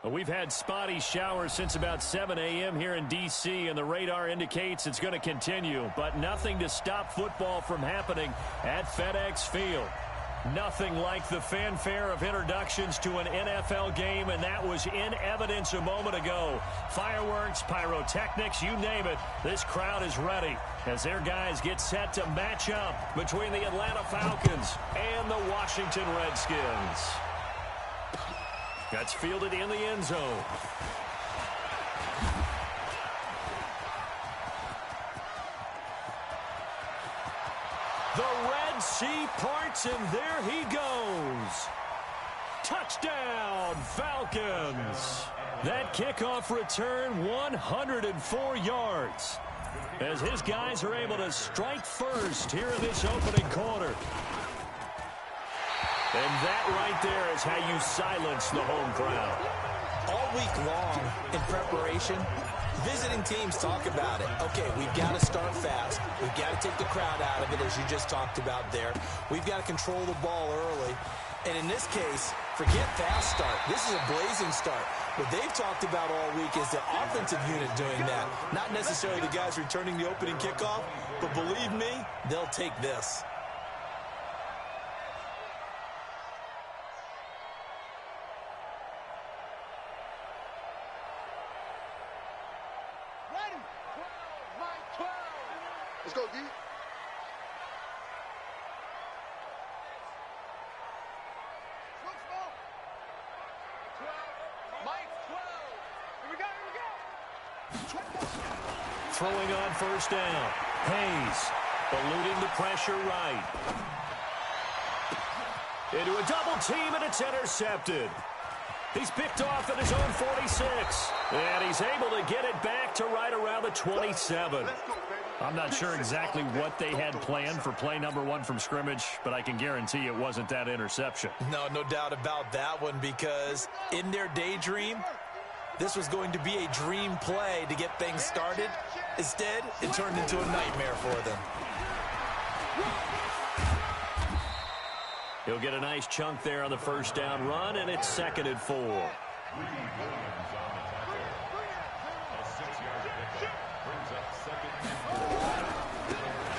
Well, we've had spotty showers since about 7 a.m. here in D.C., and the radar indicates it's going to continue, but nothing to stop football from happening at FedEx Field. Nothing like the fanfare of introductions to an NFL game, and that was in evidence a moment ago. Fireworks, pyrotechnics, you name it, this crowd is ready as their guys get set to match up between the Atlanta Falcons and the Washington Redskins. That's fielded in the end zone. The Red Sea parts, and there he goes. Touchdown, Falcons. That kickoff return, 104 yards. As his guys are able to strike first here in this opening quarter. And that right there is how you silence the home crowd. All week long in preparation, visiting teams talk about it. Okay, we've got to start fast. We've got to take the crowd out of it, as you just talked about there. We've got to control the ball early. And in this case, forget fast start. This is a blazing start. What they've talked about all week is the offensive unit doing that. Not necessarily the guys returning the opening kickoff, but believe me, they'll take this. Let's go, D. Throwing on first down. Hayes eluding the pressure right. Into a double team, and it's intercepted. He's picked off at his own 46. And he's able to get it back to right around the 27. I'm not sure exactly what they had planned for play number one from scrimmage, but I can guarantee it wasn't that interception. No doubt about that one, because in their daydream, this was going to be a dream play to get things started. Instead, it turned into a nightmare for them. He'll get a nice chunk there on the first down run, and it's 2nd and 4.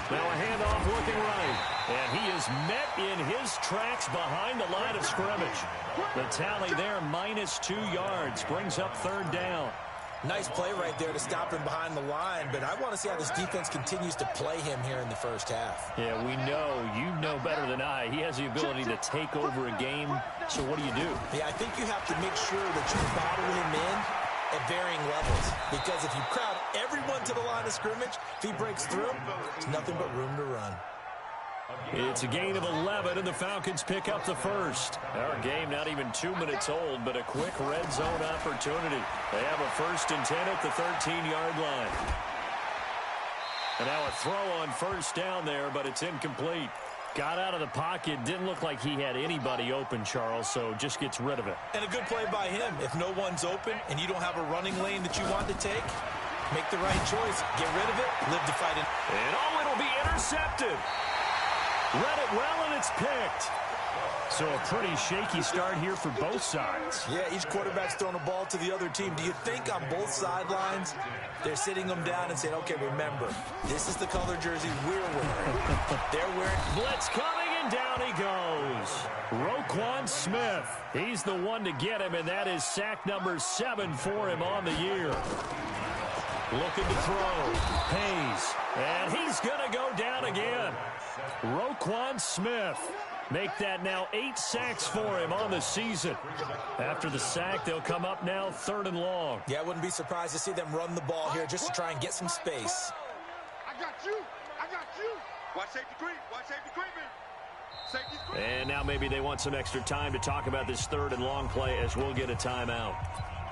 Now a handoff looking right. And he is met in his tracks behind the line of scrimmage. The tally there, -2 yards, brings up 3rd down. Nice play right there to stop him behind the line, but I want to see how this defense continues to play him here in the first half. Yeah, we know. You know better than I. He has the ability to take over a game, so what do you do? Yeah, I think you have to make sure that you bottle him in at varying levels, because if you crowd everyone to the line of scrimmage, if he breaks through, there's nothing but room to run. It's a gain of 11, and the Falcons pick up the first. Our game not even 2 minutes old, but a quick red zone opportunity. They have a 1st and 10 at the 13-yard line. And now a throw on first down there, but it's incomplete. Got out of the pocket, didn't look like he had anybody open, Charles, so just gets rid of it. And a good play by him. If no one's open and you don't have a running lane that you want to take, make the right choice. Get rid of it, live to fight it. And it'll be intercepted. Read it well, and it's picked. So a pretty shaky start here for both sides. Yeah, each quarterback's throwing a ball to the other team. Do you think on both sidelines they're sitting them down and saying, okay, remember, this is the color jersey we're wearing. They're wearing. Blitz coming, and down he goes. Roquan Smith. He's the one to get him, and that is sack number 7 for him on the year. Looking to throw. Hayes. And he's going to go down again. Roquan Smith. Make that now 8 sacks for him on the season. After the sack, they'll come up now 3rd and long. Yeah, I wouldn't be surprised to see them run the ball here just to try and get some space. I got you. Watch safety creep. Safety creep. And now maybe they want some extra time to talk about this 3rd and long play, as we'll get a timeout.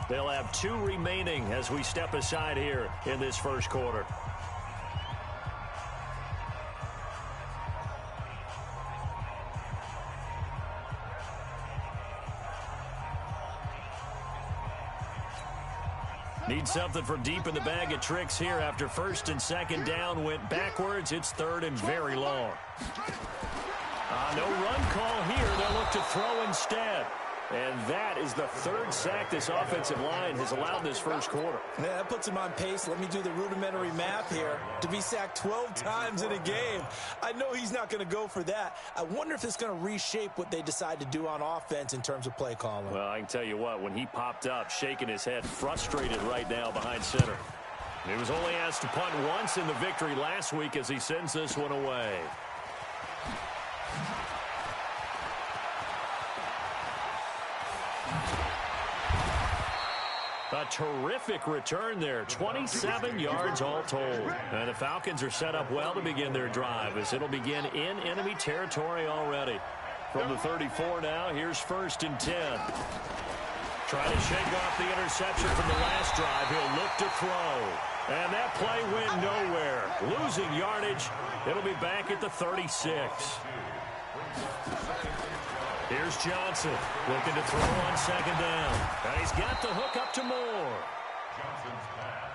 They'll have 2 remaining as we step aside here in this first quarter. Need something from deep in the bag of tricks here after 1st and 2nd down went backwards. It's 3rd and very long. No run call here. They'll look to throw instead. And that is the third sack this offensive line has allowed this first quarter. Yeah, that puts him on pace. Let me do the rudimentary math here. To be sacked 12 times in a game, I know he's not going to go for that. I wonder if it's going to reshape what they decide to do on offense in terms of play calling. Well, I can tell you what, when he popped up, shaking his head, frustrated right now behind center. He was only asked to punt once in the victory last week as he sends this one away. A terrific return there, 27 yards all told. And the Falcons are set up well to begin their drive as it'll begin in enemy territory already. From the 34 now, here's 1st and 10. Trying to shake off the interception from the last drive. He'll look to throw. And that play went nowhere. Losing yardage. It'll be back at the 36. Here's Johnson looking to throw on 2nd down. And he's got the hook up to Moore.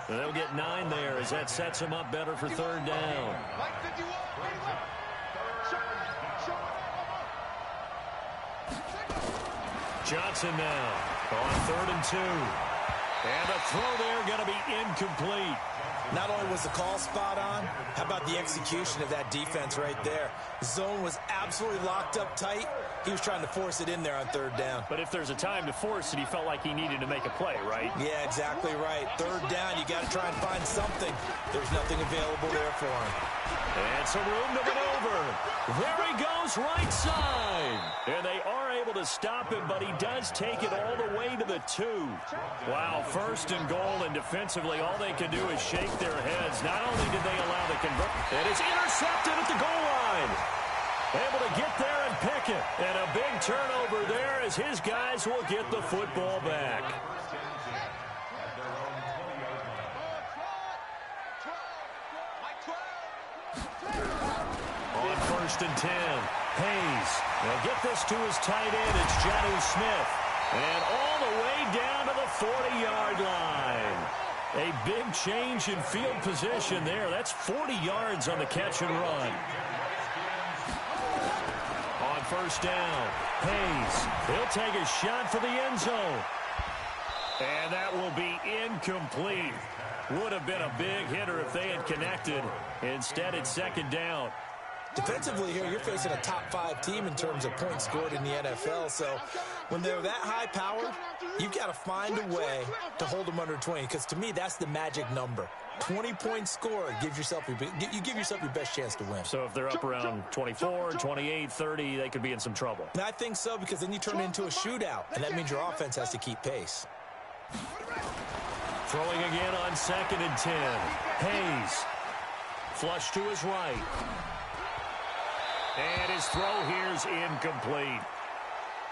And they'll get 9 there as that sets him up better for 3rd down. Johnson now on 3rd and 2. And a throw there going to be incomplete. Not only was the call spot on, how about the execution of that defense right there? Zone was absolutely locked up tight. He was trying to force it in there on 3rd down. But if there's a time to force it, he felt like he needed to make a play, right? Yeah, exactly right. 3rd down, you got to try and find something. There's nothing available there for him. And some room to maneuver. There he goes, right side. And they are able to stop him, but he does take it all the way to the 2. Wow, 1st and goal, and defensively, all they can do is shake their heads. Not only did they allow the convert, and it's intercepted at the goal line. Able to get there and pick it. And a big turnover there as his guys will get the football back. On 1st and 10, Hayes will get this to his tight end. It's Jonnu Smith. And all the way down to the 40-yard line. A big change in field position there. That's 40 yards on the catch and run. On 1st down, Hayes, he'll take a shot for the end zone. And that will be incomplete. Would have been a big hitter if they had connected. Instead, it's 2nd down. Defensively here, you're facing a top 5 team in terms of points scored in the NFL. So when they're that high-powered, you've got to find a way to hold them under 20. Because to me, that's the magic number. 20 points scored, you give yourself your best chance to win. So if they're up around 24, 28, 30, they could be in some trouble. And I think so, because then you turn it into a shootout, and that means your offense has to keep pace. Throwing again on 2nd and 10. Hayes, flush to his right. And his throw here's incomplete.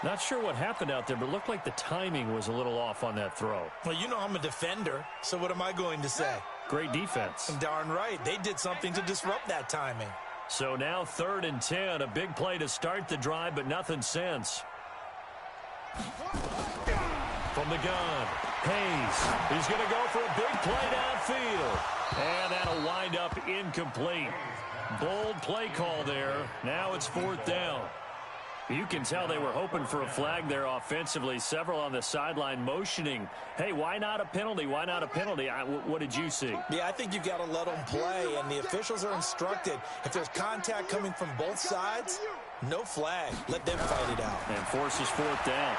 Not sure what happened out there, but it looked like the timing was a little off on that throw. Well, you know I'm a defender, so what am I going to say? Great defense. Darn right. They did something to disrupt that timing. So now 3rd and 10. A big play to start the drive, but nothing since. From the gun, Hayes. He's going to go for a big play downfield. And that'll wind up incomplete. Bold play call there. Now it's 4th down. You can tell they were hoping for a flag there offensively. Several on the sideline motioning. Hey, why not a penalty? Why not a penalty? What did you see? Yeah, I think you've got to let them play, and the officials are instructed. If there's contact coming from both sides, no flag. Let them fight it out. And forces 4th down.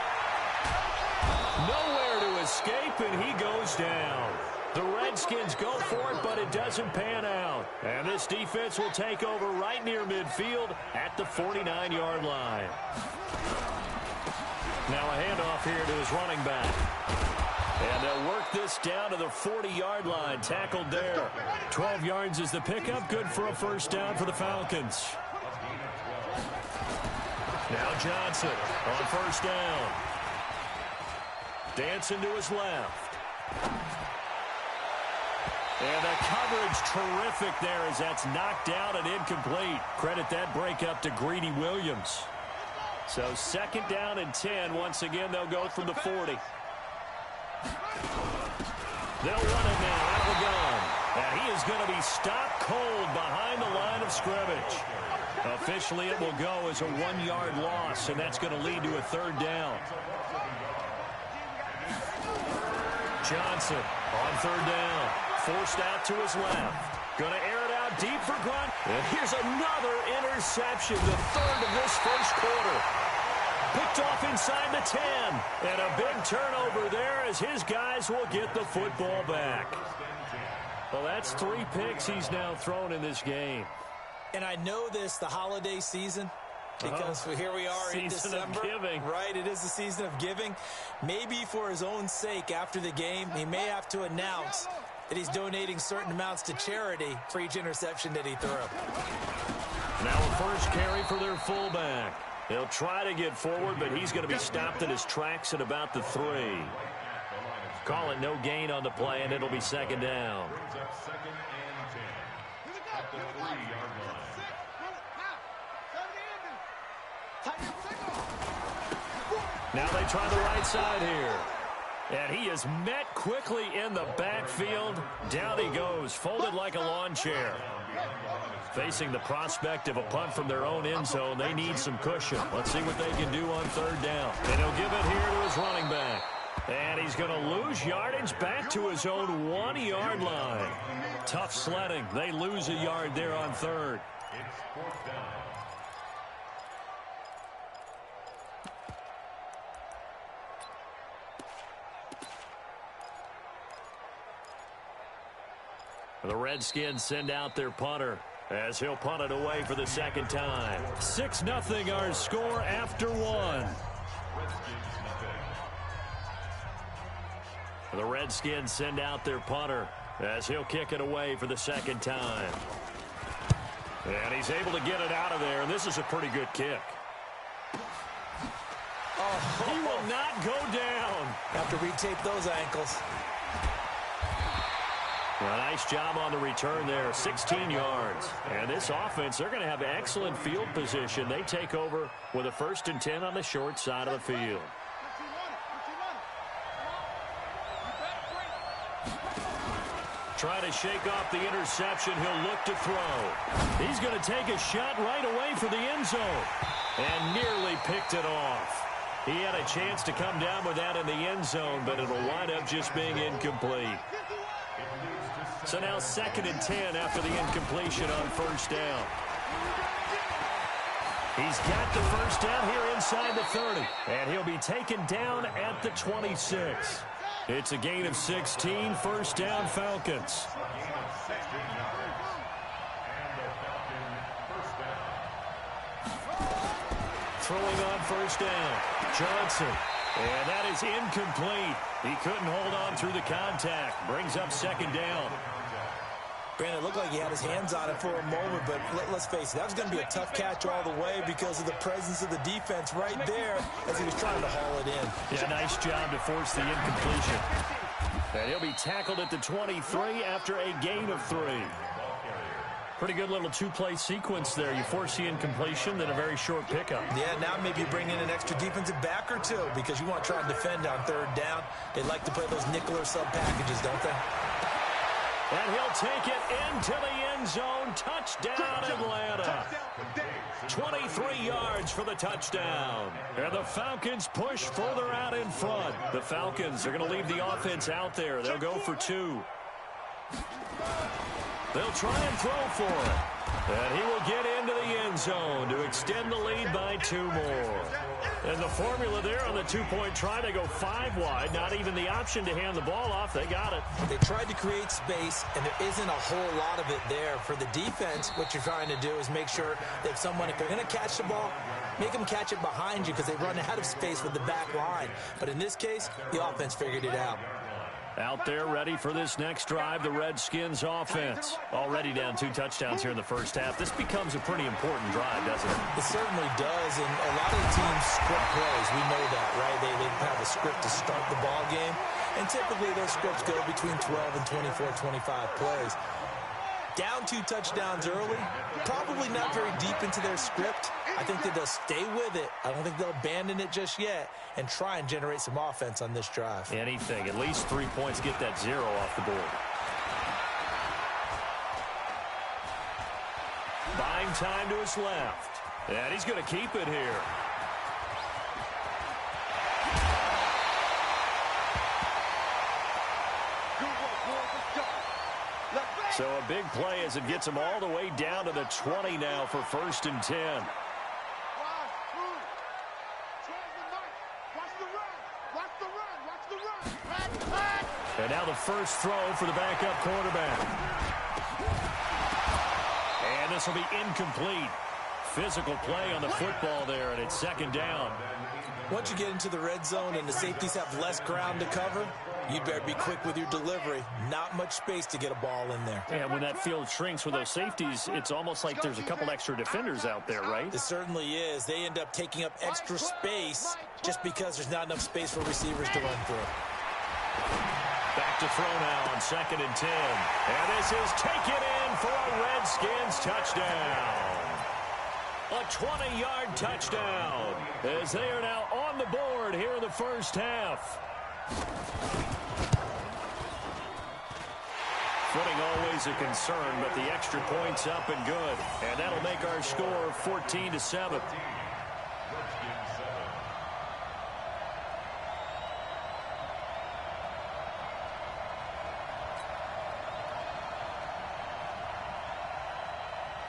Nowhere to escape, and he goes down. The Redskins go for it, but it doesn't pan out. And this defense will take over right near midfield at the 49-yard line. Now a handoff here to his running back. And they'll work this down to the 40-yard line. Tackled there. 12 yards is the pickup. Good for a 1st down for the Falcons. Now Johnson on 1st down. Dancing to his left. And the coverage terrific there as that's knocked down and incomplete. Credit that breakup to Greedy Williams. So 2nd down and 10. Once again, they'll go from the 40. They'll run it now out of the gun. And he is going to be stopped cold behind the line of scrimmage. Officially, it will go as a 1-yard loss, and that's going to lead to a third down. Johnson on third down. Forced out to his left. Going to air it out deep for Grunt. And here's another interception, the third of this first quarter. Picked off inside the 10. And a big turnover there as his guys will get the football back. Well, that's 3 picks he's now thrown in this game. And I know this, the holiday season, because here we are in December. Season of giving. Right, it is the season of giving. Maybe for his own sake after the game, he may have to announce that he's donating certain amounts to charity for each interception that he threw. Now a first carry for their fullback. He'll try to get forward, but he's going to be stopped in his tracks at about the 3. Call it no gain on the play, and it'll be second down. Now they try the right side here. And he is met quickly in the backfield. Down he goes, folded like a lawn chair. Facing the prospect of a punt from their own end zone, they need some cushion. Let's see what they can do on third down. And he'll give it here to his running back. And he's going to lose yardage back to his own 1-yard line. Tough sledding. They lose a yard there on third. The Redskins send out their punter as he'll punt it away for the second time. 6-0 our score after 1. The Redskins send out their punter as he'll kick it away for the second time. And he's able to get it out of there, and this is a pretty good kick. Oh, he will not go down. Have to retape those ankles. Well, nice job on the return there, 16 yards. And this offense, they're going to have excellent field position. They take over with a 1st and 10 on the short side of the field. Trying to shake off the interception. He'll look to throw. He's going to take a shot right away for the end zone. And nearly picked it off. He had a chance to come down with that in the end zone, but it'll wind up just being incomplete. So now 2nd and 10 after the incompletion on first down. He's got the first down here inside the 30. And he'll be taken down at the 26. It's a gain of 16, first down Falcons. Throwing on first down, Johnson. And that is incomplete. He couldn't hold on through the contact. Brings up second down. Granted, it looked like he had his hands on it for a moment, but let's face it, that was going to be a tough catch all the way because of the presence of the defense right there as he was trying to haul it in. Yeah, nice job to force the incompletion. And he'll be tackled at the 23 after a gain of 3. Pretty good little 2-play sequence there. You force the incompletion, then a very short pickup. Yeah, now maybe you bring in an extra defensive back or two because you want to try and defend on third down. They like to play those nickel or sub packages, don't they? And he'll take it into the end zone. Touchdown, Atlanta. 23 yards for the touchdown. And the Falcons push further out in front. The Falcons are going to leave the offense out there. They'll go for 2. They'll try and throw for it. And he will get into the end zone to extend the lead by 2 more. And the formula there on the 2-point try, they go 5 wide. Not even the option to hand the ball off. They got it. They tried to create space, and there isn't a whole lot of it there. For the defense, what you're trying to do is make sure that if they're going to catch the ball, make them catch it behind you because they run out of space with the back line. But in this case, the offense figured it out. Out there ready for this next drive, the Redskins offense. Already down 2 touchdowns here in the first half. This becomes a pretty important drive, doesn't it? It certainly does, and a lot of the teams script plays. We know that, right? They have a script to start the ball game, and typically those scripts go between 12 and 24, 25 plays. Down 2 touchdowns early, probably not very deep into their script. I think that they'll stay with it. I don't think they'll abandon it just yet and try and generate some offense on this drive. Anything. At least 3 points, get that 0 off the board. By Playing time to his left. And he's going to keep it here. So a big play as it gets him all the way down to the 20 now for 1st and 10. And now the first throw for the backup quarterback. And this will be incomplete. Physical play on the football there, and it's 2nd down. Once you get into the red zone and the safeties have less ground to cover, you better be quick with your delivery. Not much space to get a ball in there. Yeah, when that field shrinks with those safeties, it's almost like there's a couple extra defenders out there, right? It certainly is. They end up taking up extra space just because there's not enough space for receivers to run through. Back to throw now on 2nd and 10. And this is taken in for a Redskins touchdown. A 20-yard touchdown as they are now on the board here in the first half. Footing always a concern, but the extra point's up and good. And that'll make our score 14-7.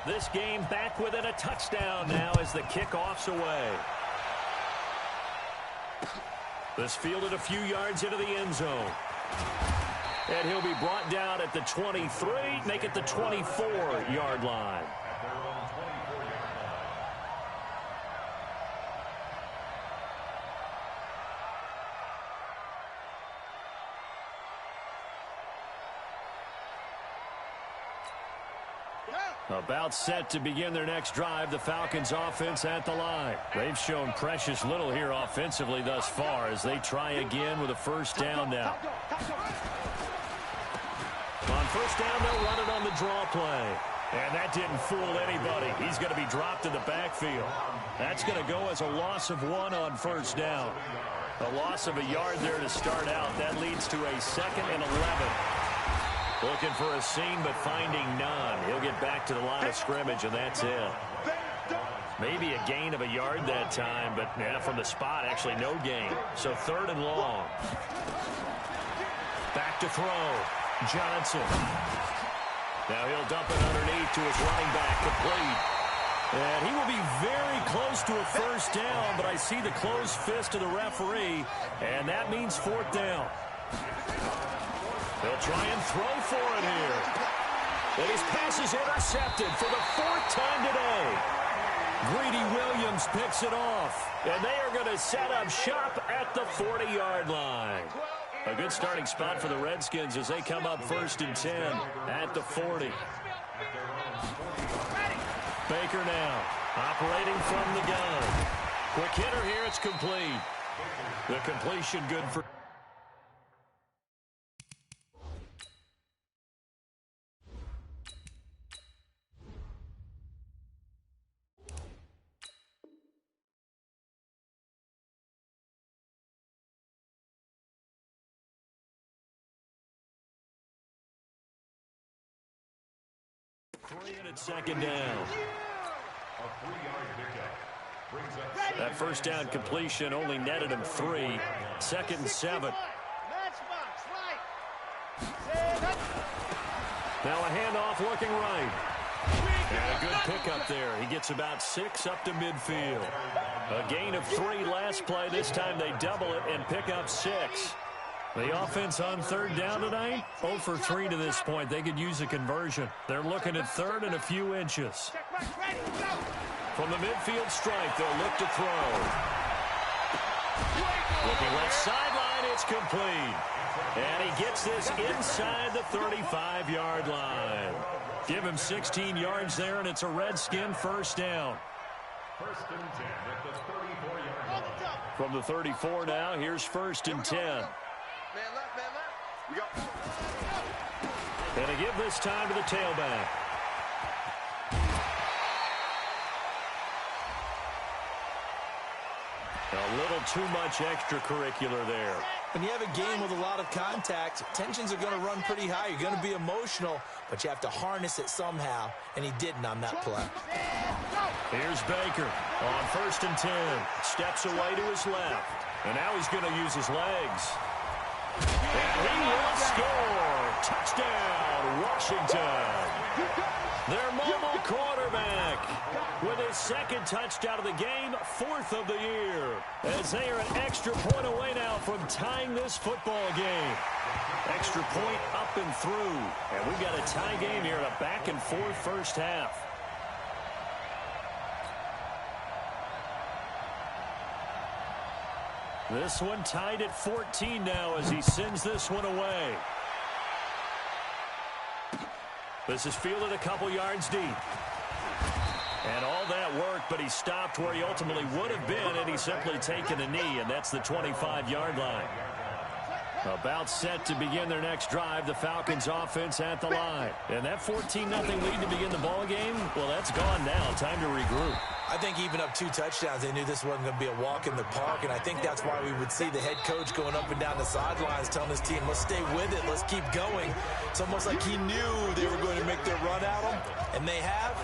This game back within a touchdown now as the kickoff's away. This fielded a few yards into the end zone. And he'll be brought down at the 23, make it the 24-yard line. About set to begin their next drive, the Falcons offense at the line. They've shown precious little here offensively thus far as they try again with a 1st down now. On 1st down, they'll run it on the draw play. And that didn't fool anybody. He's going to be dropped in the backfield. That's going to go as a loss of 1 on 1st down. A loss of a yard there to start out. That leads to a 2nd and 11. Looking for a seam, but finding none. He'll get back to the line of scrimmage, and that's it. Maybe a gain of a yard that time, but yeah, from the spot, actually no gain. So 3rd and long. Back to throw. Johnson. Now he'll dump it underneath to his running back, complete. And he will be very close to a 1st down, but I see the closed fist of the referee, and that means 4th down. They'll try and throw for it here. And his pass is intercepted for the 4th time today. Greedy Williams picks it off. And they are going to set up shop at the 40-yard line. A good starting spot for the Redskins as they come up 1st and 10 at the 40. Baker now operating from the gun. Quick hitter here. It's complete. The completion good for... And it's 2nd down. That 1st down completion only netted him 3. 2nd and 7. Now a handoff looking right. And a good pickup there. He gets about 6 up to midfield. A gain of 3 last play. This time they double it and pick up 6. The offense on 3rd down tonight, 0 for 3 to this point. They could use a conversion. They're looking at 3rd and a few inches. From the midfield stripe, they'll look to throw. Looking left sideline, it's complete. And he gets this inside the 35-yard line. Give him 16 yards there, and it's a Redskin 1st down. 1st and 10 at the 34-yard line. From the 34 now, here's 1st and 10. Man left, man left. We go. And to give this time to the tailback. A little too much extracurricular there. When you have a game with a lot of contact, tensions are going to run pretty high. You're going to be emotional, but you have to harness it somehow, and he didn't on that play. Here's Baker on 1st and 10. Steps away to his left, and now he's going to use his legs. And he will score. Touchdown, Washington. Their mobile quarterback with his 2nd touchdown of the game, 4th of the year, as they are an extra point away now from tying this football game. Extra point up and through, and we've got a tie game here in a back-and-forth first half. This one tied at 14 now as he sends this one away. This is fielded a couple yards deep. And all that work, but he stopped where he ultimately would have been, and he's simply taken a knee, and that's the 25-yard line. About set to begin their next drive, the Falcons offense at the line. And that 14-0 lead to begin the ball game, well, that's gone now. Time to regroup. I think even up 2 touchdowns, they knew this wasn't going to be a walk in the park, and I think that's why we would see the head coach going up and down the sidelines telling his team, let's stay with it, let's keep going. It's almost like he knew they were going to make their run at him, and they have.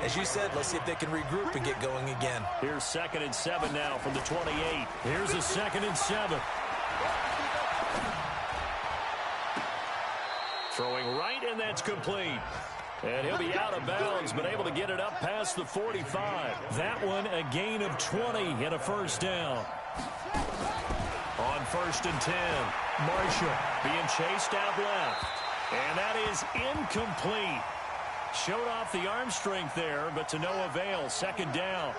As you said, let's see if they can regroup and get going again. Here's 2nd and 7 now from the 28. Here's a 2nd and 7. Throwing right, and that's complete. And he'll be out of bounds, but able to get it up past the 45. That one, a gain of 20 and a first down. On 1st and 10, Marshall being chased out left. And that is incomplete. Showed off the arm strength there, but to no avail. 2nd down.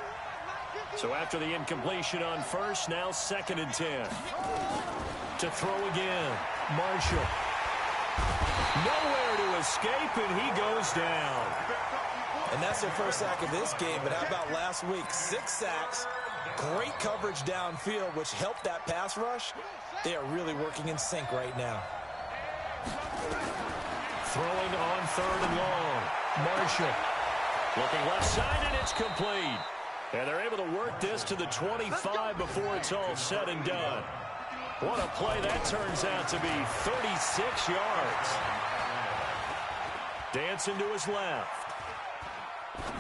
So after the incompletion on 1st, now 2nd and 10. To throw again, Marshall. Nowhere to escape, and he goes down. And that's their first sack of this game, but how about last week? 6 sacks, great coverage downfield, which helped that pass rush. They are really working in sync right now. Throwing on 3rd and long. Marshall looking left side, and it's complete. And they're able to work this to the 25 before it's all said and done. What a play that turns out to be. 36 yards. Dancing to his left.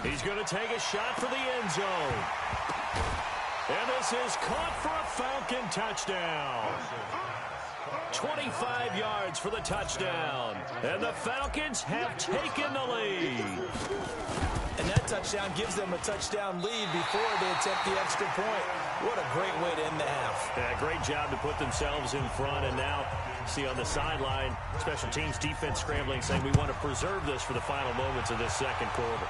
He's going to take a shot for the end zone. And this is caught for a Falcon touchdown. 25 yards for the touchdown. And the Falcons have taken the lead. And that touchdown gives them a touchdown lead before they attempt the extra point. What a great way to end the half. Yeah, great job to put themselves in front. And now, see on the sideline, special teams defense scrambling, saying we want to preserve this for the final moments of this 2nd quarter.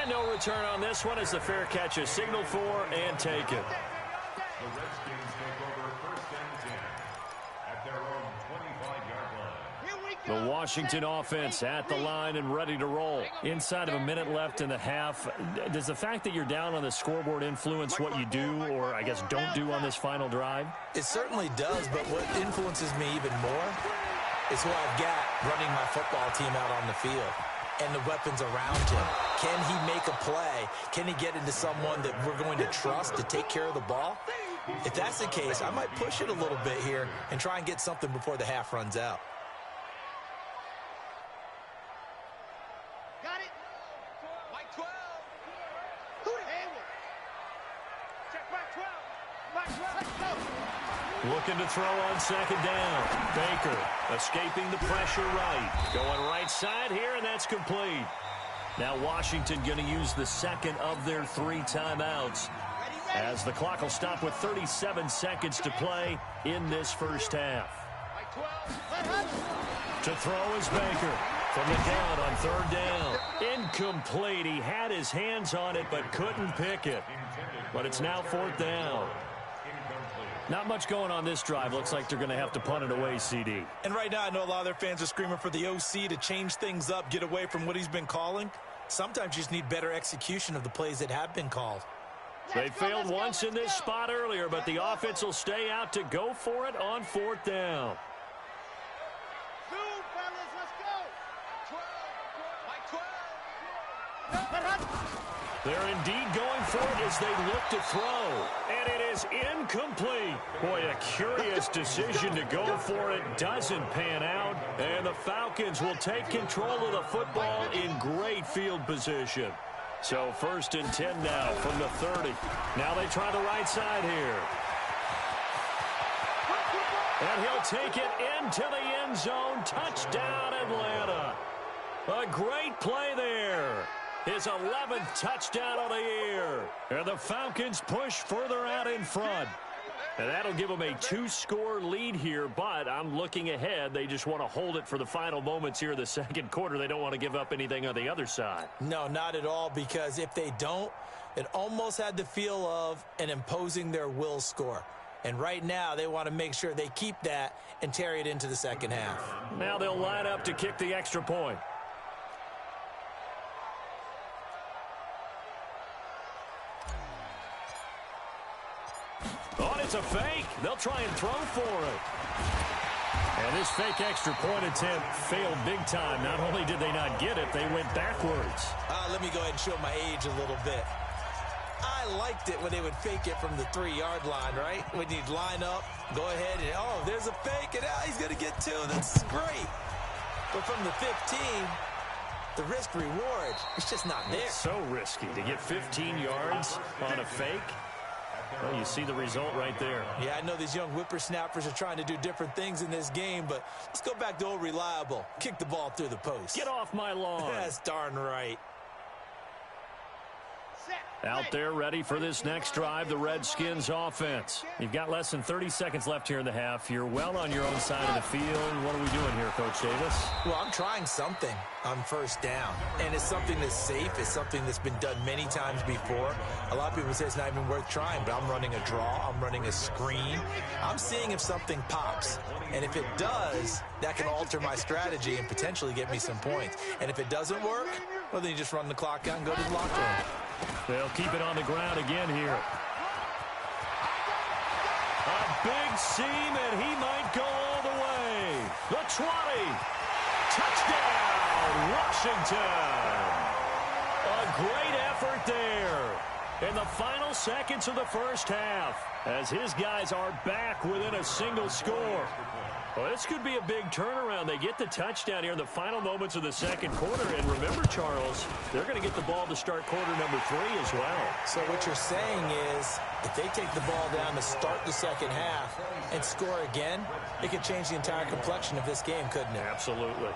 And no return on this one as the fair catch is signaled for and taken. The Redskins take over 1st and 10 at their own 25-yard line. The Washington offense at the line and ready to roll. Inside of a minute left in the half, does the fact that you're down on the scoreboard influence what you do, or I guess don't do on this final drive? It certainly does, but what influences me even more is who I've got running my football team out on the field and the weapons around him. Can he make a play? Can he get into someone that we're going to trust to take care of the ball? If that's the case, I might push it a little bit here and try and get something before the half runs out. Got it. Mike 12. Who the hell? Check Mike 12. Mike 12. Let's go. Looking to throw on 2nd down. Baker escaping the pressure right. Going right side here, and that's complete. Now Washington going to use the 2nd of their 3 timeouts as the clock will stop with 37 seconds to play in this first half. To throw is Baker from the count on 3rd down. Incomplete. He had his hands on it but couldn't pick it. But it's now 4th down. Not much going on this drive. Looks like they're going to have to punt it away, CD. And right now I know a lot of their fans are screaming for the OC to change things up, get away from what he's been calling. Sometimes you just need better execution of the plays that have been called. They failed once in this spot earlier, but the offense will stay out to go for it on 4th down. They're indeed going for it as they look to throw. And it is incomplete. Boy, a curious decision to go for it. Doesn't pan out. And the Falcons will take control of the football in great field position. So 1st and 10 now from the 30. Now they try the right side here. And he'll take it into the end zone. Touchdown, Atlanta. A great play there. His 11th touchdown of the year. And the Falcons push further out in front. And that'll give them a 2-score lead here, but I'm looking ahead. They just want to hold it for the final moments here in the second quarter. They don't want to give up anything on the other side. No, not at all, because if they don't, it almost had the feel of an imposing their will score. And right now, they want to make sure they keep that and carry it into the second half. Now they'll line up to kick the extra point. Oh, it's a fake. They'll try and throw for it. And this fake extra point attempt failed big time. Not only did they not get it, they went backwards. Let me go ahead and show my age a little bit. I liked it when they would fake it from the 3-yard line, right? When you'd line up, go ahead and, oh, there's a fake, and he's going to get 2. That's great. But from the 15, the risk-reward, it's just not there. It's so risky to get 15 yards on a fake. Well, you see the result right there. Yeah, I know these young whippersnappers are trying to do different things in this game, but let's go back to old reliable. Kick the ball through the post. Get off my lawn. That's darn right. Out there ready for this next drive, the Redskins offense. You've got less than 30 seconds left here in the half. You're well on your own side of the field. What are we doing here, Coach Davis? Well, I'm trying something on 1st down, and it's something that's safe. It's something that's been done many times before. A lot of people say it's not even worth trying, but I'm running a draw. I'm running a screen. I'm seeing if something pops, and if it does, that can alter my strategy and potentially get me some points. And if it doesn't work, well, then you just run the clock out and go to the locker room. They'll keep it on the ground again here. A big seam, and he might go all the way. The 20. Touchdown, Washington. A great effort there in the final seconds of the first half as his guys are back within a single score. Well, this could be a big turnaround. They get the touchdown here in the final moments of the second quarter. And remember, Charles, they're going to get the ball to start quarter number 3 as well. So what you're saying is if they take the ball down to start the second half and score again, it could change the entire complexion of this game, couldn't it? Absolutely.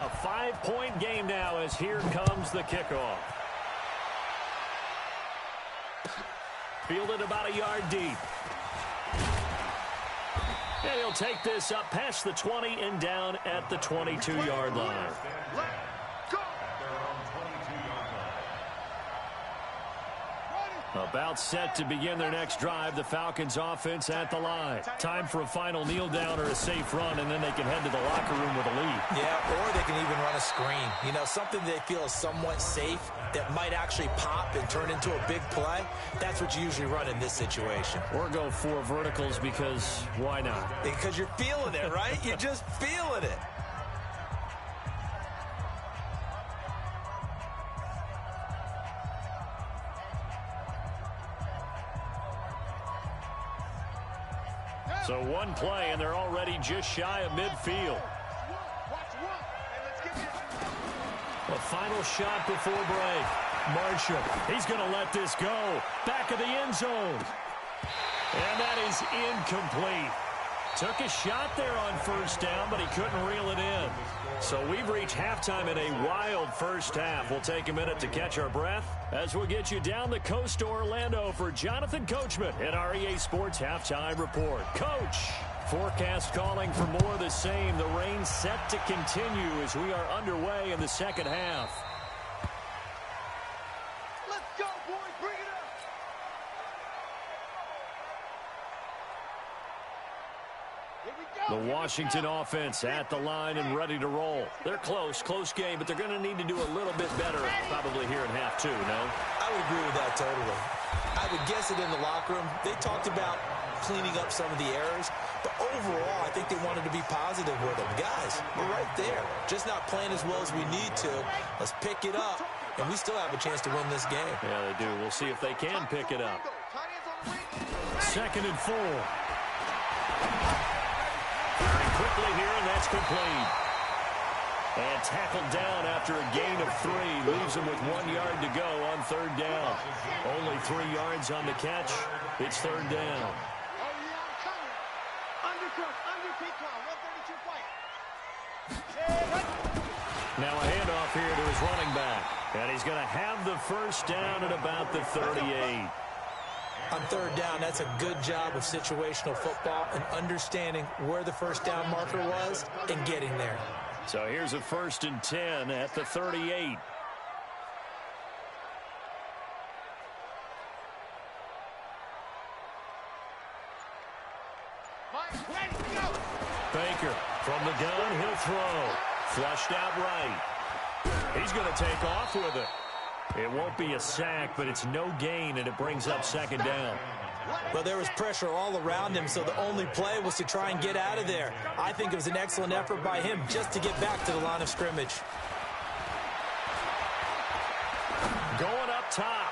A 5-point game now as here comes the kickoff. Fielded about a yard deep. And he'll take this up past the 20 and down at the 22-yard line. About set to begin their next drive, the Falcons offense at the line. Time for a final kneel down or a safe run, and then they can head to the locker room with a lead. Yeah, or they can even run a screen. You know, something they feel is somewhat safe that might actually pop and turn into a big play. That's what you usually run in this situation. Or go 4 verticals because why not? Because you're feeling it, right? You're just feeling it. So one play, and they're already just shy of midfield. A final shot before break. Marshall, he's going to let this go. Back of the end zone. And that is incomplete. Took a shot there on 1st down, but he couldn't reel it in. So we've reached halftime in a wild first half. We'll take a minute to catch our breath as we'll get you down the coast to Orlando for Jonathan Coachman at our EA Sports Halftime Report. Coach, forecast calling for more of the same. The rain set to continue as we are underway in the second half. Let's go, boys. Bring it up. Here we go. The Washington offense at the line and ready to roll. They're close game, but they're going to need to do a little bit better probably here in half 2, no? I would agree with that totally. I would guess it in the locker room. They talked about cleaning up some of the errors. But overall, I think they wanted to be positive with them. Guys, we're right there. Just not playing as well as we need to. Let's pick it up, and we still have a chance to win this game. Yeah, they do. We'll see if they can pick it up. 2nd and 4. Very quickly here, and that's complete. And tackled down after a gain of 3. Leaves him with 1 yard to go on 3rd down. Only 3 yards on the catch. It's 3rd down. Now a handoff here to his running back. And he's going to have the 1st down at about the 38. On 3rd down, that's a good job of situational football and understanding where the 1st down marker was and getting there. So here's a 1st and 10 at the 38. Baker from the gun, he'll throw. Flushed out right. He's going to take off with it. It won't be a sack, but it's no gain, and it brings up 2nd down. Well, there was pressure all around him, so the only play was to try and get out of there. I think it was an excellent effort by him just to get back to the line of scrimmage. Going up top.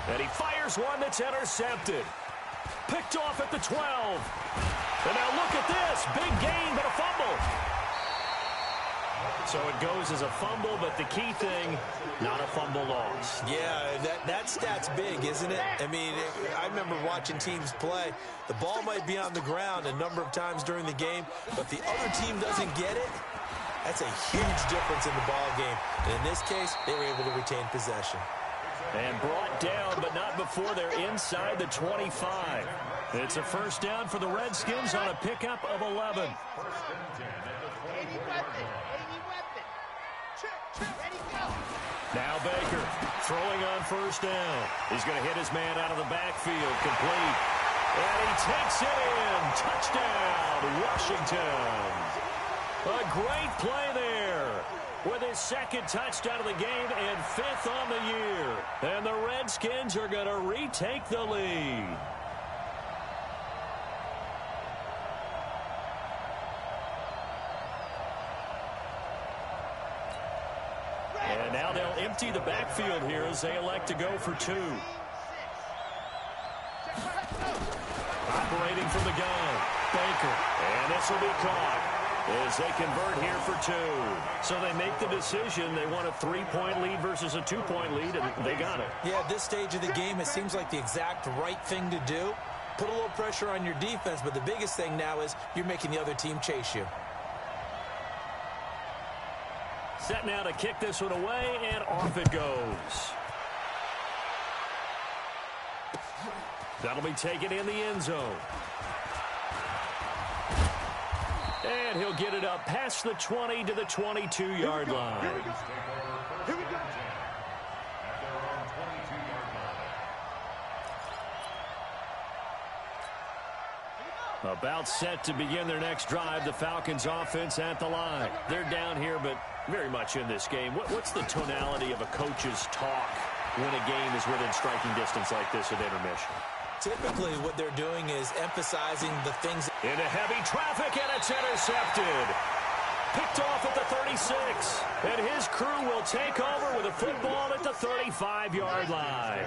And he fires one that's intercepted. Picked off at the 12. And now look at this. Big gain, but a fumble. So it goes as a fumble, but the key thing, not a fumble loss. Yeah, that stat's big, isn't it? I mean, I remember watching teams play. The ball might be on the ground a number of times during the game, but the other team doesn't get it. That's a huge difference in the ball game. And in this case, they were able to retain possession. And brought down, but not before they're inside the 25. It's a 1st down for the Redskins on a pickup of 11. Now Baker throwing on 1st down. He's going to hit his man out of the backfield, complete. And he takes it in. Touchdown, Washington. A great play there with his 2nd touchdown of the game and 5th on the year. And the Redskins are going to retake the lead. And now they'll empty the backfield here as they elect to go for 2. Operating from the gun, Baker. And this will be caught as they convert here for 2. So they make the decision. They want a 3-point lead versus a 2-point lead, and they got it. Yeah, at this stage of the game, it seems like the exact right thing to do. Put a little pressure on your defense, but the biggest thing now is you're making the other team chase you. Set now to kick this one away, and off it goes. That'll be taken in the end zone. And he'll get it up past the 20 to the 22-yard line. Here we go. At their own 22-yard line. About set to begin their next drive, the Falcons offense at the line. They're down here, but very much in this game. What's the tonality of a coach's talk when a game is within striking distance like this at intermission? Typically, what they're doing is emphasizing the things. Into heavy traffic, and it's intercepted. Picked off at the 36. And his crew will take over with a football at the 35-yard line.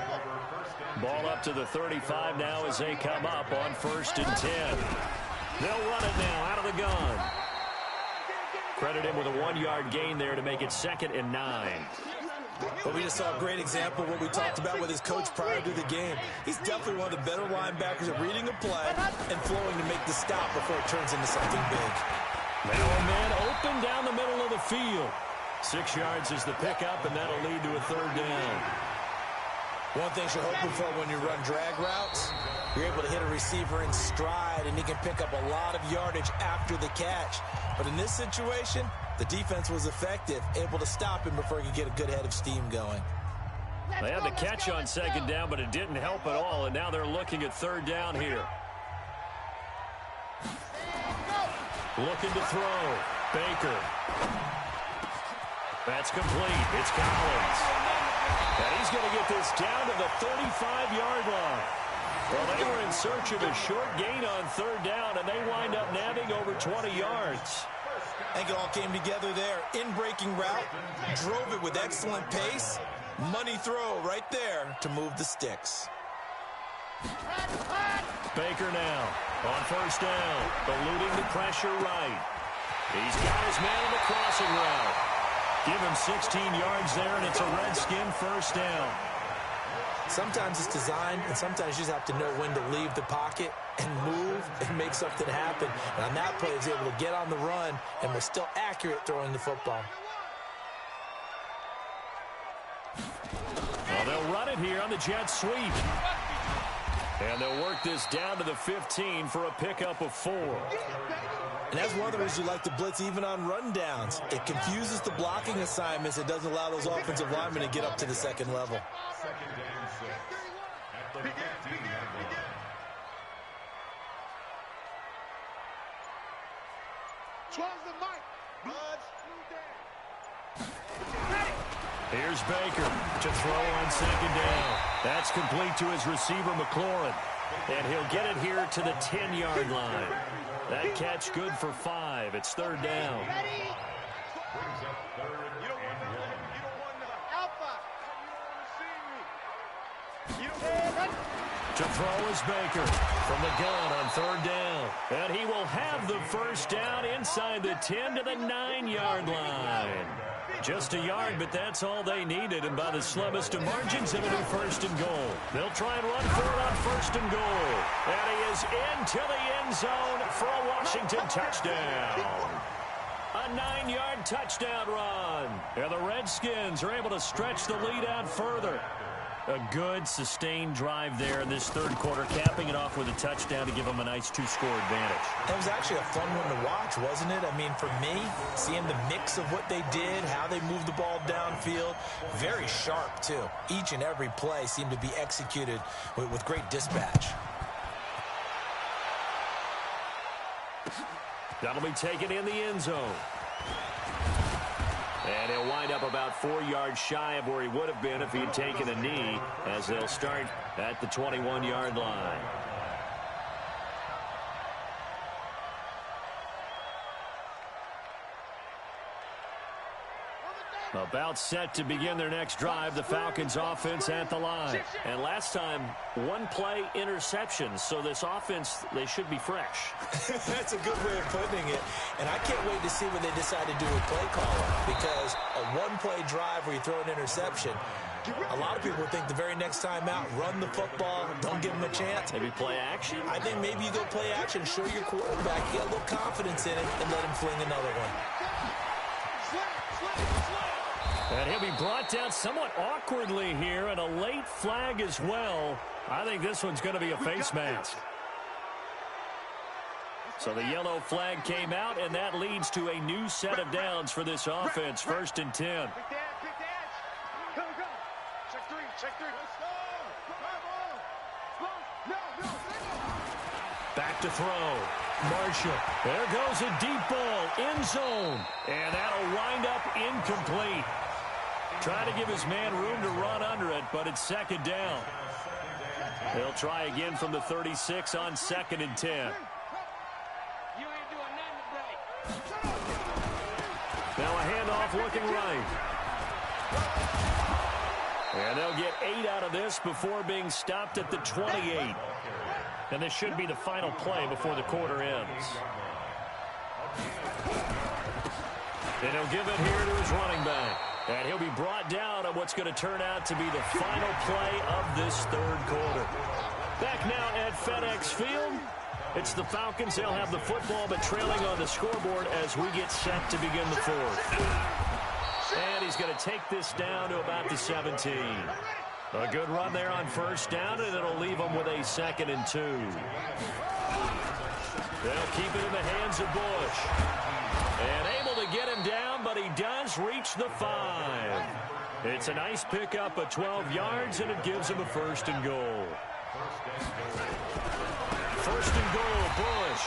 Ball up to the 35 now as they come up on 1st and 10. They'll run it now out of the gun. Credit him with a 1-yard gain there to make it 2nd and 9. But we just saw a great example of what we talked about with his coach prior to the game. He's definitely one of the better linebackers at reading a play and flowing to make the stop before it turns into something big. Now a man open down the middle of the field. 6 yards is the pickup, and that'll lead to a 3rd down. One thing you're hoping for when you run drag routes, you're able to hit a receiver in stride, and he can pick up a lot of yardage after the catch. But in this situation, the defense was effective, able to stop him before he could get a good head of steam going. They had the catch on 2nd down, but it didn't help at all, and now they're looking at 3rd down here. Looking to throw. Baker. That's complete. It's Collins. And he's going to get this down to the 35-yard line. Well, they were in search of a short gain on third down, and they wind up nabbing over 20 yards. I think it all came together there. In-breaking route, drove it with excellent pace. Money throw right there to move the sticks. Baker now on first down, eluding the pressure right. He's got his man on the crossing route. Give him 16 yards there, and it's a Redskin first down. Sometimes it's designed, and sometimes you just have to know when to leave the pocket and move and make something happen. And on that play, he was able to get on the run and was still accurate throwing the football. Well, they'll run it here on the jet sweep. And they'll work this down to the 15 for a pickup of 4. And that's one of the reasons you like to blitz even on rundowns. It confuses the blocking assignments. It doesn't allow those offensive linemen to get up to the second level. Second and 6 at the 15-yard line. Here's Baker to throw on second down. That's complete to his receiver, McLaurin. And he'll get it here to the 10-yard line. That catch good for 5. It's third down. Brings up third and 1. To throw is Baker from the gun on third down. And he will have the first down inside the 10 to the 9-yard line. Just a yard, but that's all they needed. And by the slimmest of margins, it'll be first and goal. They'll try and run for it on first and goal. And he is into the end zone for a Washington touchdown. A 9-yard touchdown run. And the Redskins are able to stretch the lead out further. A good, sustained drive there in this third quarter, capping it off with a touchdown to give them a nice 2-score advantage. It was actually a fun one to watch, wasn't it? I mean, for me, seeing the mix of what they did, how they moved the ball downfield, very sharp, too. Each and every play seemed to be executed with great dispatch. That'll be taken in the end zone. And he'll wind up about 4 yards shy of where he would have been if he had taken a knee, as they'll start at the 21-yard line. About set to begin their next drive, the Falcons offense at the line. And last time, 1-play interceptions, so this offense, they should be fresh. That's a good way of putting it. And I can't wait to see what they decide to do with play calling, because a 1-play drive where you throw an interception, a lot of people think the very next time out, run the football, don't give them a chance. Maybe play action? I think maybe you go play action, show your quarterback, get a little confidence in it, and let him fling another one. And he'll be brought down somewhat awkwardly here, and a late flag as well. I think this one's going to be a face mask. So the yellow flag came out, and that leads to a new set of downs for this offense. First and 10. Back to throw. Marshall. There goes a deep ball. End zone. And that'll wind up incomplete. Trying to give his man room to run under it, but it's second down. They'll try again from the 36 on second and 10. Now a handoff looking right. And they'll get 8 out of this before being stopped at the 28. And this should be the final play before the quarter ends. And he'll give it here to his running back. And he'll be brought down on what's going to turn out to be the final play of this third quarter. Back now at FedEx Field. It's the Falcons. They'll have the football, but trailing on the scoreboard as we get set to begin the fourth. And he's going to take this down to about the 17. A good run there on first down, and it'll leave them with a second and 2. They'll keep it in the hands of Bush. And able to get him down, but he does reach the 5. It's a nice pickup of 12 yards, and it gives him a first and goal. First and goal, Bush.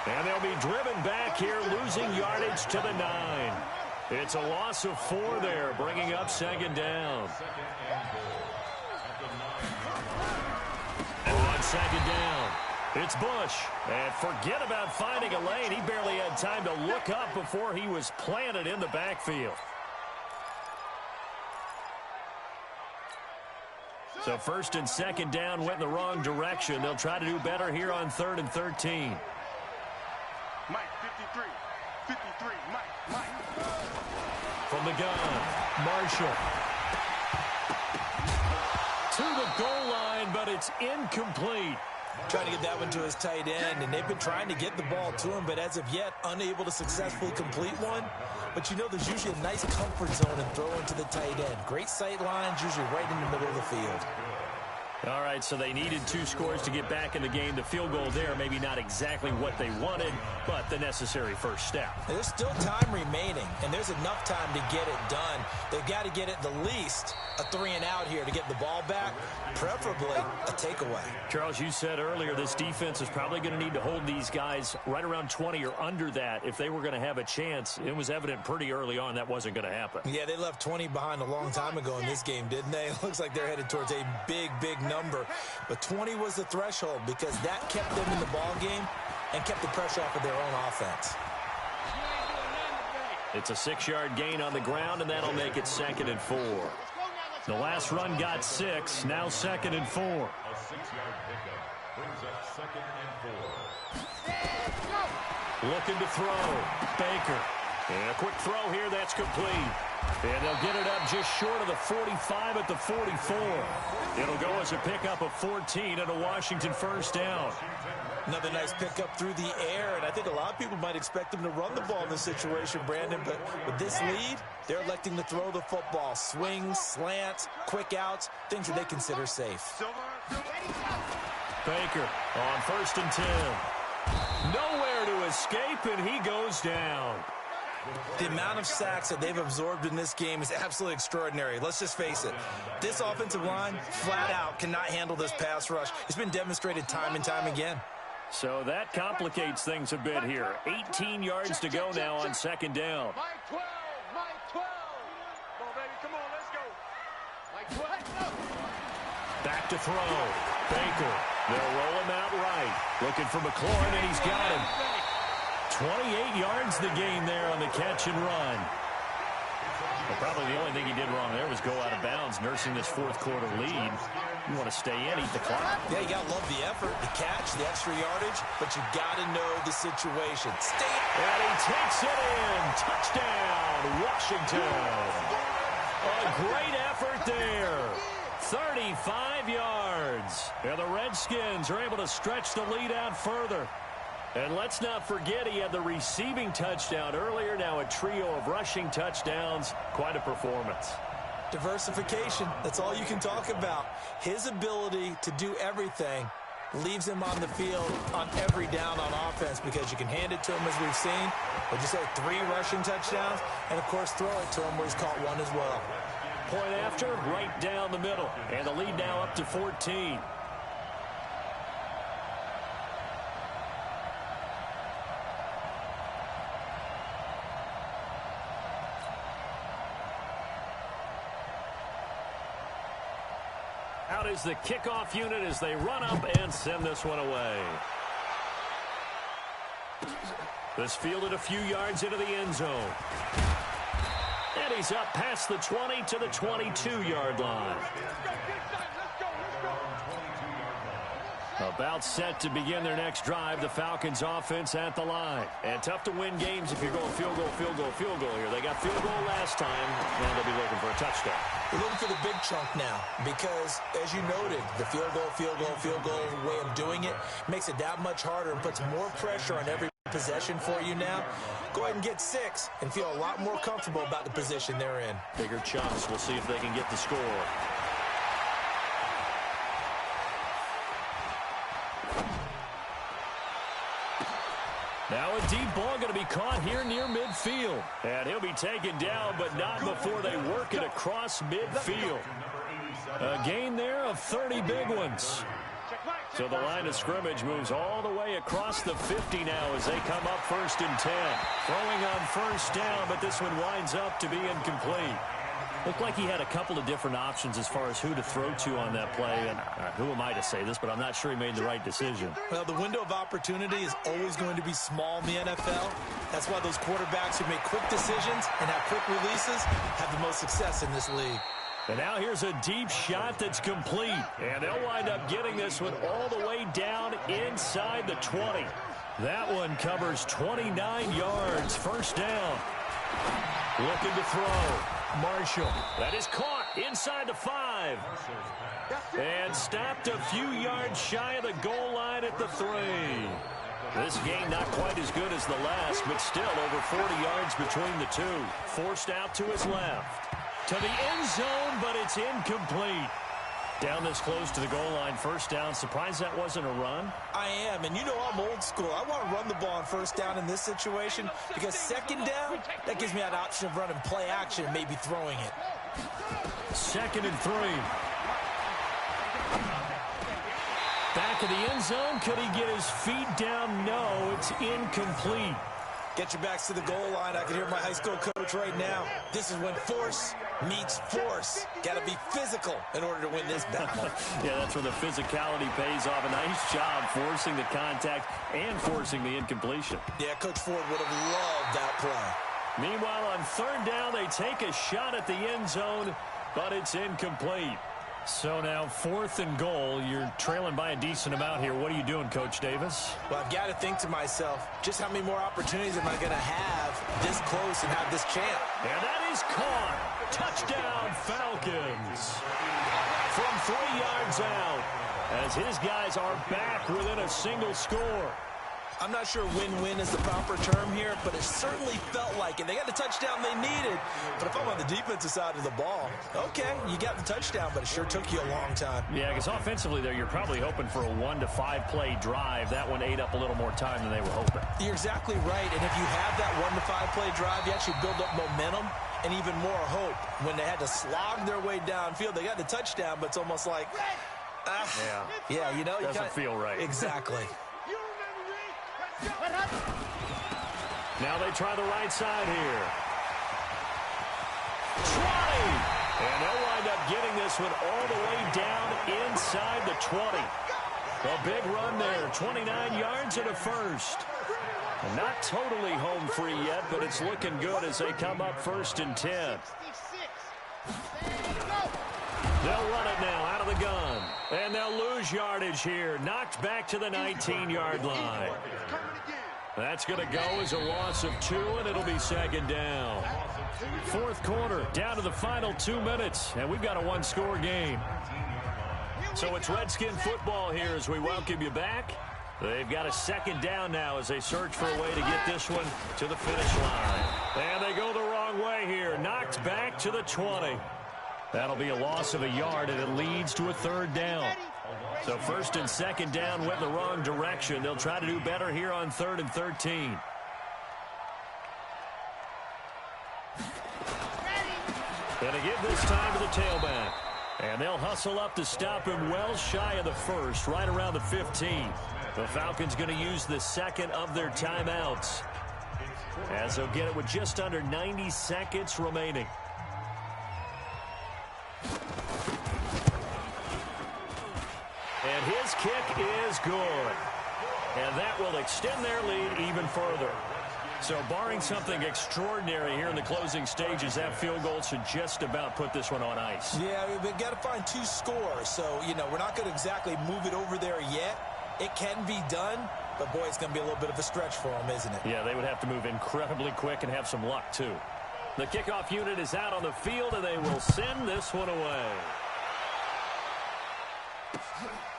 And they'll be driven back here, losing yardage to the 9. It's a loss of 4 there, bringing up second down. On on second down. It's Bush. And forget about finding a lane. He barely had time to look up before he was planted in the backfield. So first and second down went in the wrong direction. They'll try to do better here on 3rd and 13. Mike, 53. 53, Mike. From the gun, Marshall. To the goal line, but it's incomplete. Trying to get that one to his tight end, and they've been trying to get the ball to him, but as of yet, unable to successfully complete one. But you know there's usually a nice comfort zone in throwing to the tight end. Great sight lines, usually right in the middle of the field. All right, so they needed 2 scores to get back in the game. The field goal there, maybe not exactly what they wanted, but the necessary first step. There's still time remaining, and there's enough time to get it done. They've got to get at the least a 3-and-out here to get the ball back, preferably a takeaway. Charles, you said earlier this defense is probably going to need to hold these guys right around 20 or under that if they were going to have a chance. It was evident pretty early on that wasn't going to happen. Yeah, they left 20 behind a long time ago in this game, didn't they? It looks like they're headed towards a big number. But 20 was the threshold because that kept them in the ball game and kept the pressure off of their own offense. It's a 6-yard gain on the ground, and that'll make it 2nd and 4. The last run got 6, now 2nd and 4. A 6-yard pickup brings up 2nd and 4. Looking to throw. Baker. And a quick throw here, that's complete. And they'll get it up just short of the 45 at the 44. It'll go as a pickup of 14 and a Washington first down. Another nice pickup through the air, and I think a lot of people might expect them to run the ball in this situation, Brandon, but with this lead, they're electing to throw the football. Swings, slants, quick outs, things that they consider safe. Baker on 1st and 10. Nowhere to escape, and he goes down. The amount of sacks that they've absorbed in this game is absolutely extraordinary. Let's just face it. This offensive line, flat out, cannot handle this pass rush. It's been demonstrated time and time again. So that complicates things a bit here. 18 yards to go now on 2nd down. Mike 12. Come on, baby. Come on, let's go. Mike 12. Back to throw. Baker. They'll roll him out right. Looking for McLaurin, and he's got him. 28 yards the gain there on the catch and run. Well, probably the only thing he did wrong there was go out of bounds, nursing this 4th quarter lead. You want to stay in, eat the clock. Yeah, you got to love the effort, the catch, the extra yardage, but you got to know the situation. Stay. And he takes it in. Touchdown, Washington. A great effort there. 35 yards. And the Redskins are able to stretch the lead out further. And let's not forget he had the receiving touchdown earlier. Now a trio of rushing touchdowns. Quite a performance. Diversification. That's all you can talk about. His ability to do everything leaves him on the field on every down on offense because you can hand it to him as we've seen. But you say 3 rushing touchdowns and, of course, throw it to him where he's caught one as well. Point after, right down the middle. And the lead now up to 14. Out is the kickoff unit as they run up and send this one away. This fielded a few yards into the end zone. And he's up past the 20 to the 22-yard line. About set to begin their next drive. The Falcons offense at the line. And tough to win games if you're going field goal here. They got field goal last time. Now they'll be looking for a touchdown. We're looking for the big chunk now because, as you noted, the field goal way of doing it makes it that much harder and puts more pressure on every possession for you now. Go ahead and get 6 and feel a lot more comfortable about the position they're in. Bigger chunks. We'll see if they can get the score. Now a deep ball going to be caught here near midfield. And he'll be taken down, but not before they work it across midfield. A gain there of 30 big ones. So the line of scrimmage moves all the way across the 50 now as they come up 1st and 10. Throwing on 1st down, but this one winds up to be incomplete. Looked like he had a couple of different options as far as who to throw to on that play. And who am I to say this, but I'm not sure he made the right decision. Well, the window of opportunity is always going to be small in the NFL. That's why those quarterbacks who make quick decisions and have quick releases have the most success in this league. And now here's a deep shot that's complete. And they'll wind up getting this one all the way down inside the 20. That one covers 29 yards. First down. Looking to throw. Marshall. That is caught inside the 5. And stopped a few yards shy of the goal line at the 3. This game not quite as good as the last, but still over 40 yards between the two. Forced out to his left. To the end zone, but it's incomplete. Down this close to the goal line, first down. Surprised that wasn't a run? I am, and you know I'm old school. I want to run the ball on first down in this situation because second down, that gives me that option of running play action and maybe throwing it. 2nd and 3. Back of the end zone. Could he get his feet down? No, it's incomplete. Get your backs to the goal line. I can hear my high school coach right now. This is when force meets force. Got to be physical in order to win this battle. Yeah, that's where the physicality pays off. A nice job forcing the contact and forcing the incompletion. Yeah, Coach Ford would have loved that play. Meanwhile, on 3rd down, they take a shot at the end zone, but it's incomplete. So now 4th and goal. You're trailing by a decent amount here. What are you doing, Coach Davis? Well, I've got to think to myself, just how many more opportunities am I going to have this close and have this chance? And that is caught. Touchdown, Falcons. From 3 yards out, as his guys are back within a single score. I'm not sure win-win is the proper term here, but it certainly felt like it. They got the touchdown they needed, but if I'm on the defensive side of the ball, okay, you got the touchdown, but it sure took you a long time. Yeah, because offensively there, you're probably hoping for a 1 to 5 play drive. That one ate up a little more time than they were hoping. You're exactly right, and if you have that 1 to 5 play drive, you actually build up momentum and even more hope. When they had to slog their way downfield, they got the touchdown, but it's almost like, yeah, you know, doesn't feel right. Exactly. Now they try the right side here. 20! And they'll wind up getting this one all the way down inside the 20. A big run there. 29 yards and a first. And not totally home free yet, but it's looking good as they come up 1st and 10. They'll run it now out of the gun. And they'll lose yardage here. Knocked back to the 19-yard line. That's going to go as a loss of 2, and it'll be 2nd down. 4th quarter, down to the final 2 minutes, and we've got a 1-score game. So it's Redskin football here as we welcome you back. They've got a 2nd down now as they search for a way to get this one to the finish line. And they go the wrong way here. Knocked back to the 20. That'll be a loss of a yard, and it leads to a 3rd down. So 1st and 2nd down went in the wrong direction. They'll try to do better here on 3rd and 13. And to give this time to the tailback. And they'll hustle up to stop him well shy of the 1st, right around the 15. The Falcons going to use the 2nd of their timeouts, as they'll get it with just under 90 seconds remaining. And his kick is good. And that will extend their lead even further. So barring something extraordinary here in the closing stages, that field goal should just about put this one on ice. Yeah, we've got to find 2 scores. So, you know, we're not going to exactly move it over there yet. It can be done, but boy, it's going to be a little bit of a stretch for them, isn't it? Yeah, they would have to move incredibly quick and have some luck, too. The kickoff unit is out on the field, and they will send this one away.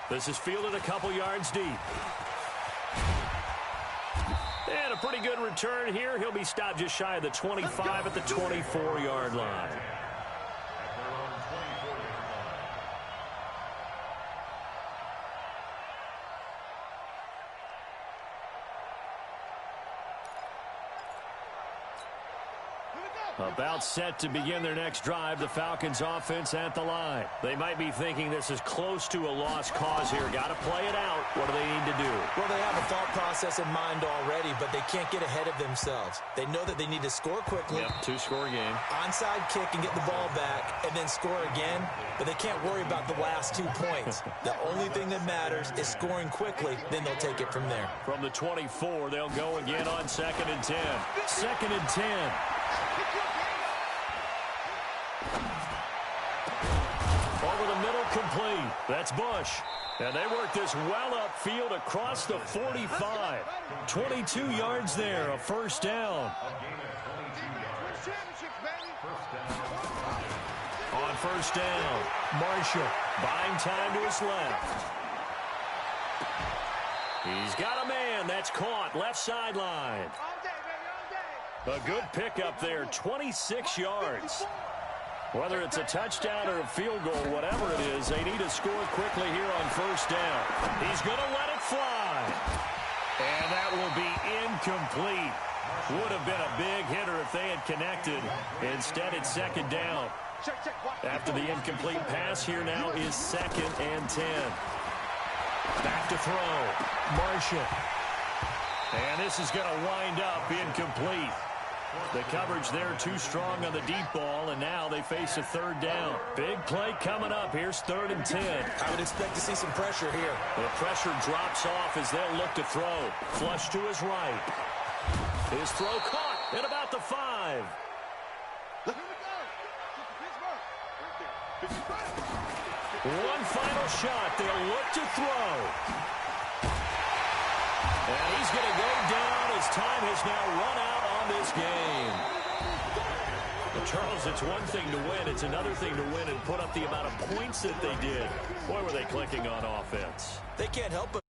This is fielded a couple yards deep. And a pretty good return here. He'll be stopped just shy of the 25 at the 24-yard line. About set to begin their next drive, the Falcons offense at the line. They might be thinking this is close to a lost cause here. Got to play it out. What do they need to do? Well, they have a thought process in mind already, but they can't get ahead of themselves. They know that they need to score quickly. Yep, two-score game. Onside kick and get the ball back and then score again, but they can't worry about the last 2 points. The only thing that matters is scoring quickly, then they'll take it from there. From the 24, they'll go again on 2nd and 10. 2nd and 10. Over the middle, complete. That's Bush. And they work this well upfield across the 45. 22 yards there, a first down. On first down, Marshall buying time to his left. He's got a man. That's caught. Left sideline. A good pickup there, 26 yards. Whether it's a touchdown or a field goal, whatever it is, they need to score quickly here on first down. He's going to let it fly. And that will be incomplete. Would have been a big hitter if they had connected. Instead, it's 2nd down. After the incomplete pass, here now is 2nd and 10. Back to throw. Marshall. And this is going to wind up incomplete. The coverage there too strong on the deep ball, and now they face a 3rd down. Big play coming up. Here's 3rd and 10. I would expect to see some pressure here. The pressure drops off as they'll look to throw. Flush to his right. His throw caught at about the 5. One final shot. They'll look to throw. And he's going to go down as time has now run out on this game. But Charles, it's one thing to win. It's another thing to win and put up the amount of points that they did. Boy, were they clicking on offense. They can't help it.